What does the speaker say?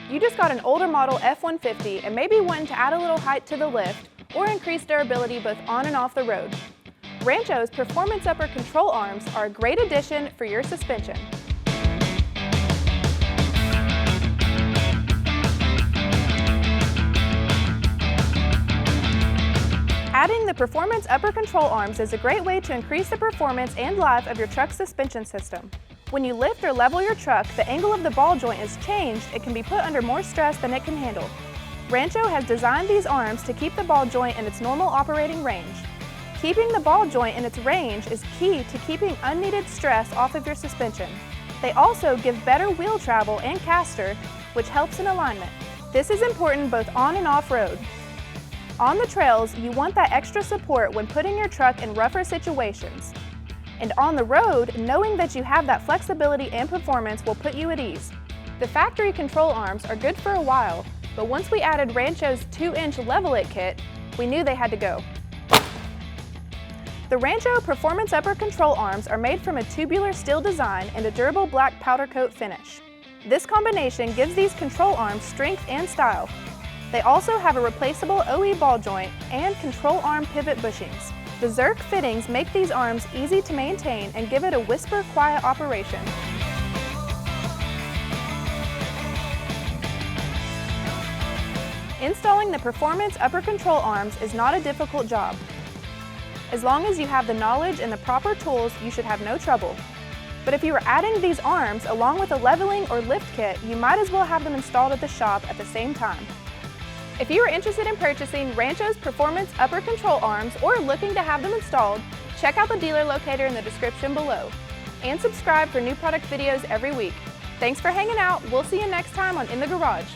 You just got an older model F-150 and maybe wanting to add a little height to the lift or increase durability both on and off the road. Rancho's Performance Upper Control Arms are a great addition for your suspension. Adding the Performance Upper Control Arms is a great way to increase the performance and life of your truck's suspension system. When you lift or level your truck, the angle of the ball joint is changed. It can be put under more stress than it can handle. Rancho has designed these arms to keep the ball joint in its normal operating range. Keeping the ball joint in its range is key to keeping unneeded stress off of your suspension. They also give better wheel travel and caster, which helps in alignment. This is important both on and off road. On the trails, you want that extra support when putting your truck in rougher situations. And on the road, knowing that you have that flexibility and performance will put you at ease. The factory control arms are good for a while, but once we added Rancho's 2-inch Level It kit, we knew they had to go. The Rancho Performance Upper Control Arms are made from a tubular steel design and a durable black powder coat finish. This combination gives these control arms strength and style. They also have a replaceable OE ball joint and control arm pivot bushings. The Zerk fittings make these arms easy to maintain and give it a whisper quiet operation. Installing the Performance Upper Control Arms is not a difficult job. As long as you have the knowledge and the proper tools, you should have no trouble. But if you are adding these arms along with a leveling or lift kit, you might as well have them installed at the shop at the same time. If you are interested in purchasing Rancho's Performance Upper Control Arms or looking to have them installed, check out the dealer locator in the description below. And subscribe for new product videos every week. Thanks for hanging out. We'll see you next time on In the Garage.